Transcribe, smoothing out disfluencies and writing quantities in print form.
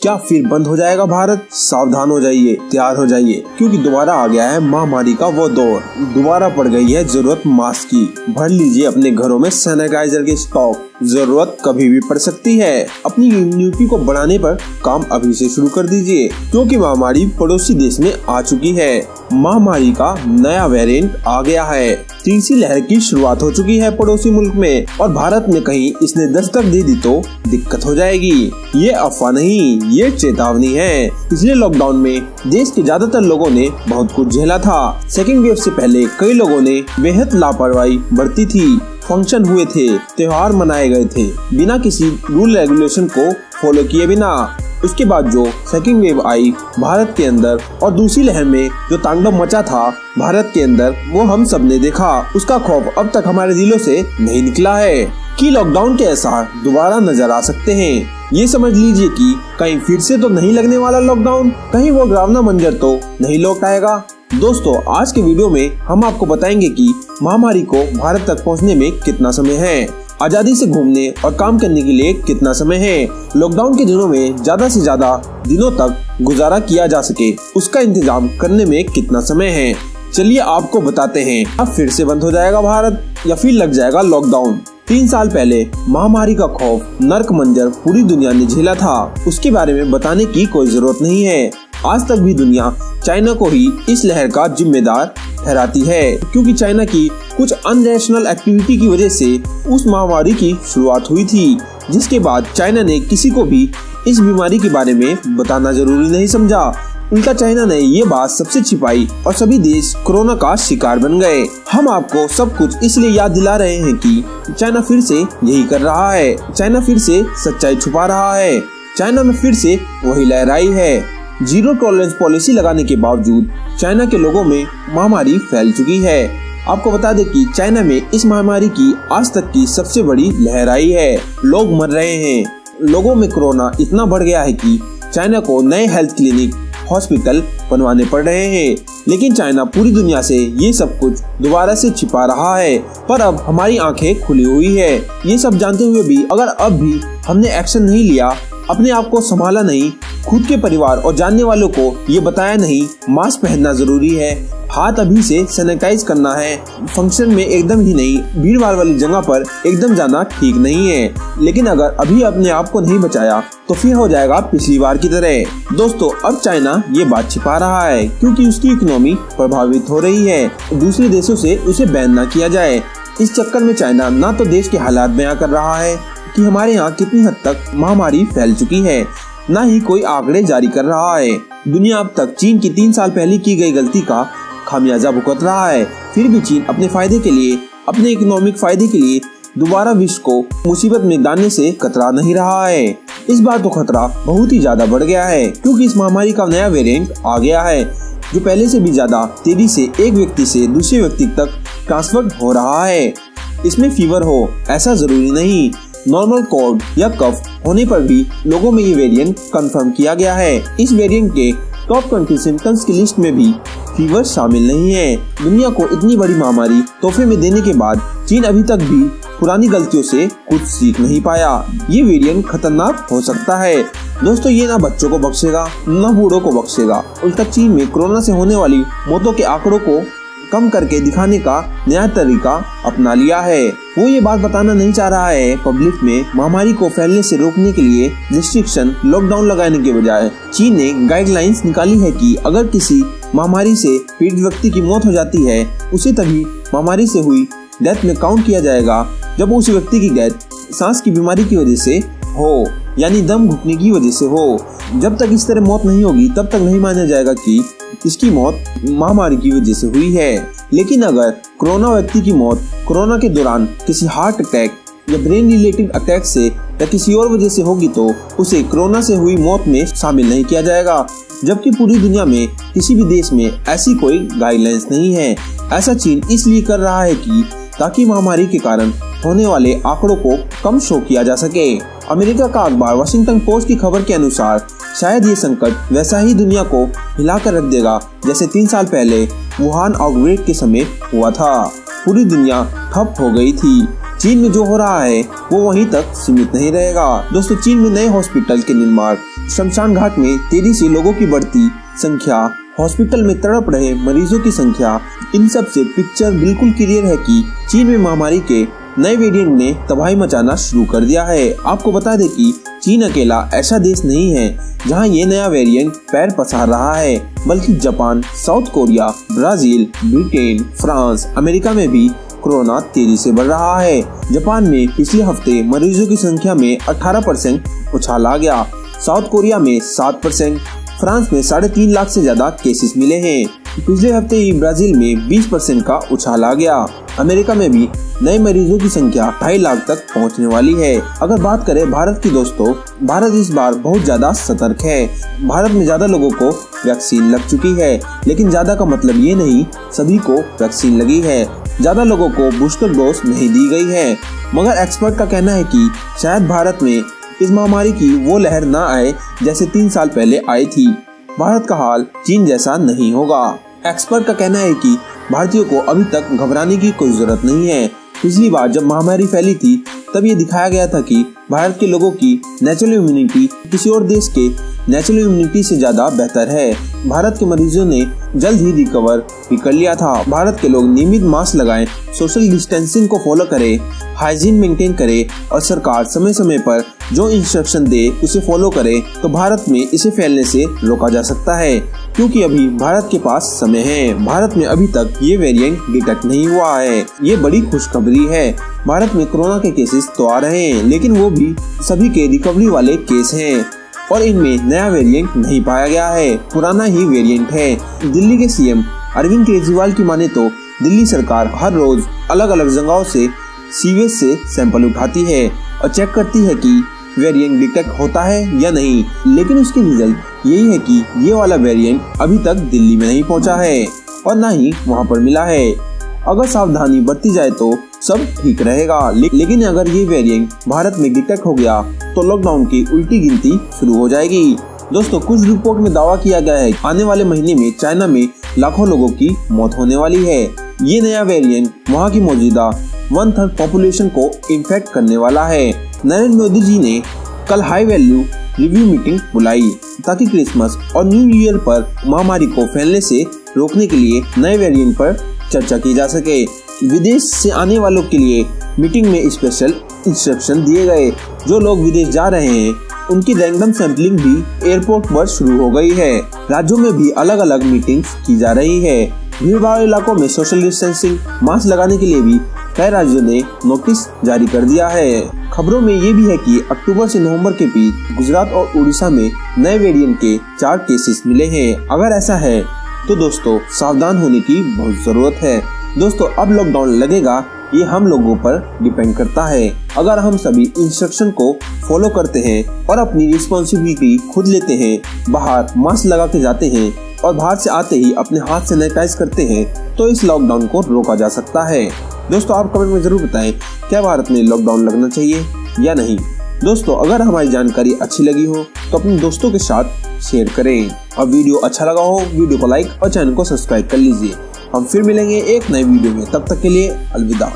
क्या फिर बंद हो जाएगा भारत? सावधान हो जाइए, तैयार हो जाइए, क्योंकि दोबारा आ गया है महामारी का वो दौर। दोबारा पड़ गई है जरूरत मास्क की। भर लीजिए अपने घरों में सैनिटाइजर के स्टॉक, जरूरत कभी भी पड़ सकती है। अपनी इम्यूनिटी को बढ़ाने पर काम अभी से शुरू कर दीजिए, क्योंकि महामारी पड़ोसी देश में आ चुकी है। महामारी का नया वेरिएंट आ गया है। तीसरी लहर की शुरुआत हो चुकी है पड़ोसी मुल्क में, और भारत में कहीं इसने दस्तक दे दी तो दिक्कत हो जाएगी। ये अफवाह नहीं, ये चेतावनी है। पिछले लॉकडाउन में देश के ज्यादातर लोगों ने बहुत कुछ झेला था। सेकेंड वेव से पहले कई लोगों ने बेहद लापरवाही बरती थी। फंक्शन हुए थे, त्योहार मनाए गए थे बिना किसी रूल रेगुलेशन को फॉलो किए बिना। उसके बाद जो सेकेंड वेव आई भारत के अंदर, और दूसरी लहर में जो तांडव मचा था भारत के अंदर, वो हम सब ने देखा। उसका खौफ अब तक हमारे दिलों से नहीं निकला है कि लॉकडाउन के आसार दोबारा नजर आ सकते हैं। ये समझ लीजिए कि कहीं फिर से तो नहीं लगने वाला लॉकडाउन, कहीं वो डरावना मंजर तो नहीं लौट आएगा। दोस्तों, आज के वीडियो में हम आपको बताएंगे कि महामारी को भारत तक पहुंचने में कितना समय है, आजादी से घूमने और काम करने के लिए कितना समय है, लॉकडाउन के दिनों में ज्यादा से ज्यादा दिनों तक गुजारा किया जा सके उसका इंतजाम करने में कितना समय है। चलिए आपको बताते हैं, अब फिर से बंद हो जाएगा भारत या फिर लग जाएगा लॉकडाउन। 3 साल पहले महामारी का खौफ नर्क मंजर पूरी दुनिया ने झेला था, उसके बारे में बताने की कोई जरूरत नहीं है। आज तक भी दुनिया चाइना को ही इस लहर का जिम्मेदार ठहराती है, क्योंकि चाइना की कुछ अननेशनल एक्टिविटी की वजह से उस महामारी की शुरुआत हुई थी, जिसके बाद चाइना ने किसी को भी इस बीमारी के बारे में बताना जरूरी नहीं समझा। उल्टा चाइना ने ये बात सबसे छिपाई और सभी देश कोरोना का शिकार बन गए। हम आपको सब कुछ इसलिए याद दिला रहे हैं कि चाइना फिर से यही कर रहा है। चाइना फिर से सच्चाई छुपा रहा है। चाइना में फिर से वही लहर आई है। जीरो टॉलरेंस पॉलिसी लगाने के बावजूद चाइना के लोगों में महामारी फैल चुकी है। आपको बता दें कि चाइना में इस महामारी की आज तक की सबसे बड़ी लहर आई है। लोग मर रहे हैं। लोगों में कोरोना इतना बढ़ गया है कि चाइना को नए हेल्थ क्लिनिक, हॉस्पिटल बनवाने पड़ रहे हैं। लेकिन चाइना पूरी दुनिया से ये सब कुछ दोबारा से छिपा रहा है, पर अब हमारी आंखें खुली हुई है। ये सब जानते हुए भी अगर अब भी हमने एक्शन नहीं लिया, अपने आप को संभाला नहीं, खुद के परिवार और जानने वालों को ये बताया नहीं, मास्क पहनना जरूरी है, हाथ अभी से सैनिटाइज करना है, फंक्शन में एकदम ही नहीं, भीड़ भाड़ वाली जगह पर एकदम जाना ठीक नहीं है। लेकिन अगर अभी अपने आप को नहीं बचाया तो फिर हो जाएगा पिछली बार की तरह। दोस्तों, अब चाइना ये बात छिपा रहा है, क्योंकि उसकी इकोनॉमी प्रभावित हो रही है। दूसरे देशों से उसे बैन न किया जाए। इस चक्कर में चाइना ना तो देश के हालात बयां कर रहा है कि हमारे यहाँ कितनी हद तक महामारी फैल चुकी है, न ही कोई आंकड़े जारी कर रहा है। दुनिया अब तक चीन की 3 साल पहले की गई गलती का खामियाजा भुगत रहा है। फिर भी चीन अपने फायदे के लिए, अपने इकोनॉमिक फायदे के लिए दोबारा विश्व को मुसीबत में डालने से कतरा नहीं रहा है। इस बार तो खतरा बहुत ही ज्यादा बढ़ गया है, क्योंकि इस महामारी का नया वेरिएंट आ गया है, जो पहले से भी ज्यादा तेजी से एक व्यक्ति से दूसरे व्यक्ति तक ट्रांसफर हो रहा है। इसमें फीवर हो ऐसा जरूरी नहीं, नॉर्मल कोल्ड या कफ होने पर भी लोगों में ये वेरिएंट कंफर्म किया गया है। इस वेरिएंट के टॉप 20 सिम्टम्स की लिस्ट में भी फीवर शामिल नहीं है। दुनिया को इतनी बड़ी महामारी तोहफे में देने के बाद चीन अभी तक भी पुरानी गलतियों से कुछ सीख नहीं पाया। ये वेरिएंट खतरनाक हो सकता है। दोस्तों, ये ना बच्चों को बख्शेगा न बूढ़ों को बख्शेगा। उल्टा चीन में कोरोना से होने वाली मौतों के आंकड़ों को कम करके दिखाने का नया तरीका अपना लिया है। वो ये बात बताना नहीं चाह रहा है पब्लिक में महामारी को फैलने से रोकने के लिए रिस्ट्रिक्शन, लॉकडाउन लगाने के बजाय चीन ने गाइडलाइंस निकाली है कि अगर किसी महामारी से पीड़ित व्यक्ति की मौत हो जाती है, उसे तभी महामारी से हुई डेथ में काउंट किया जाएगा जब उस व्यक्ति की डेथ सांस की बीमारी की वजह से हो, यानी दम घुटने की वजह से हो। जब तक इस तरह मौत नहीं होगी तब तक नहीं माना जाएगा कि इसकी मौत महामारी की वजह से हुई है। लेकिन अगर कोरोना व्यक्ति की मौत कोरोना के दौरान किसी हार्ट अटैक या ब्रेन रिलेटेड अटैक से या किसी और वजह से होगी तो उसे कोरोना से हुई मौत में शामिल नहीं किया जाएगा, जबकि पूरी दुनिया में किसी भी देश में ऐसी कोई गाइडलाइंस नहीं है। ऐसा चीन इसलिए कर रहा है कि ताकि महामारी के कारण होने वाले आंकड़ों को कम शो किया जा सके। अमेरिका का अखबार वाशिंगटन पोस्ट की खबर के अनुसार शायद ये संकट वैसा ही दुनिया को हिलाकर रख देगा जैसे 3 साल पहले वुहान आउटब्रेक के समय हुआ था। पूरी दुनिया ठप हो गई थी। चीन में जो हो रहा है वो वहीं तक सीमित नहीं रहेगा। दोस्तों, चीन में नए हॉस्पिटल के निर्माण, शमशान घाट में तेजी से लोगों की बढ़ती संख्या, हॉस्पिटल में तड़प रहे मरीजों की संख्या, इन सब से पिक्चर बिल्कुल क्लियर है कि चीन में महामारी के नए वेरिएंट ने तबाही मचाना शुरू कर दिया है। आपको बता दें कि चीन अकेला ऐसा देश नहीं है जहां ये नया वेरिएंट पैर पसार रहा है, बल्कि Japan, south Korea, Brazil, Britain, France, America में भी कोरोना तेजी से बढ़ रहा है। जापान में पिछले हफ्ते मरीजों की संख्या में 18% उछाल आ गया, साउथ कोरिया में 7%, फ्रांस में 3.5 लाख से ज्यादा केसेस मिले हैं। पिछले हफ्ते ही ब्राजील में 20% का उछाल आ गया। अमेरिका में भी नए मरीजों की संख्या 2.5 लाख तक पहुंचने वाली है। अगर बात करें भारत की दोस्तों, भारत इस बार बहुत ज्यादा सतर्क है। भारत में ज्यादा लोगों को वैक्सीन लग चुकी है, लेकिन ज्यादा का मतलब ये नहीं सभी को वैक्सीन लगी है। ज्यादा लोगों को बूस्टर डोज नहीं दी गई है, मगर एक्सपर्ट का कहना है कि शायद भारत में इस महामारी की वो लहर न आए जैसे 3 साल पहले आई थी। भारत का हाल चीन जैसा नहीं होगा। एक्सपर्ट का कहना है कि भारतीयों को अभी तक घबराने की कोई जरूरत नहीं है। पिछली बार जब महामारी फैली थी तब ये दिखाया गया था कि भारत के लोगों की नेचुरल इम्यूनिटी किसी और देश के नेचुरल इम्यूनिटी से ज्यादा बेहतर है। भारत के मरीजों ने जल्द ही रिकवर भी कर लिया था। भारत के लोग नियमित मास्क लगाएं, सोशल डिस्टेंसिंग को फॉलो करें, हाइजीन मेंटेन करें और सरकार समय समय पर जो इंस्ट्रक्शन दे उसे फॉलो करे तो भारत में इसे फैलने से रोका जा सकता है, क्योंकि अभी भारत के पास समय है। भारत में अभी तक ये वेरिएंट डिटेक्ट नहीं हुआ है। ये बड़ी खुशखबरी है। भारत में कोरोना के केसेस तो आ रहे हैं, लेकिन वो भी सभी के रिकवरी वाले केस हैं और इनमें नया वेरिएंट नहीं पाया गया है, पुराना ही वेरिएंट है। दिल्ली के सीएम अरविंद केजरीवाल की माने तो दिल्ली सरकार हर रोज अलग अलग जगहों से सीवेज से सैंपल उठाती है और चेक करती है कि वेरिएंट डिटेक्ट होता है या नहीं, लेकिन उसके रिजल्ट यही है कि ये वाला वेरिएंट अभी तक दिल्ली में नहीं पहुंचा है और न ही वहां पर मिला है। अगर सावधानी बरती जाए तो सब ठीक रहेगा, लेकिन अगर ये वेरिएंट भारत में डिटेक्ट हो गया तो लॉकडाउन की उल्टी गिनती शुरू हो जाएगी। दोस्तों, कुछ रिपोर्ट में दावा किया गया है आने वाले महीने में चाइना में लाखों लोगों की मौत होने वाली है। ये नया वेरिएंट वहाँ की मौजूदा 1/3 पॉपुलेशन को इन्फेक्ट करने वाला है। नरेंद्र मोदी जी ने कल हाई वैल्यू रिव्यू मीटिंग बुलाई ताकि क्रिसमस और न्यू ईयर पर महामारी को फैलने से रोकने के लिए नए वेरिएंट पर चर्चा की जा सके। विदेश से आने वालों के लिए मीटिंग में स्पेशल इंस्ट्रक्शन दिए गए। जो लोग विदेश जा रहे हैं उनकी रैंडम सैंपलिंग भी एयरपोर्ट पर शुरू हो गई है। राज्यों में भी अलग अलग मीटिंग्स की जा रही है। भीड़ भाड़ इलाकों में सोशल डिस्टेंसिंग, मास्क लगाने के लिए भी कई राज्यों ने नोटिस जारी कर दिया है। खबरों में ये भी है कि अक्टूबर से नवंबर के बीच गुजरात और उड़ीसा में नए वेरिएंट के 4 केसेस मिले हैं। अगर ऐसा है तो दोस्तों सावधान होने की बहुत जरूरत है। दोस्तों, अब लॉकडाउन लगेगा ये हम लोगों पर डिपेंड करता है। अगर हम सभी इंस्ट्रक्शन को फॉलो करते हैं और अपनी रिस्पॉन्सिबिलिटी खुद लेते हैं, बाहर मास्क लगा के जाते हैं और बाहर से आते ही अपने हाथ सैनिटाइज करते हैं, तो इस लॉकडाउन को रोका जा सकता है। दोस्तों, आप कमेंट में जरूर बताएं क्या भारत में लॉकडाउन लगना चाहिए या नहीं। दोस्तों, अगर हमारी जानकारी अच्छी लगी हो तो अपने दोस्तों के साथ शेयर करें। अब वीडियो अच्छा लगा हो वीडियो को लाइक और चैनल को सब्सक्राइब कर लीजिए। हम फिर मिलेंगे एक नए वीडियो में, तब तक के लिए अलविदा।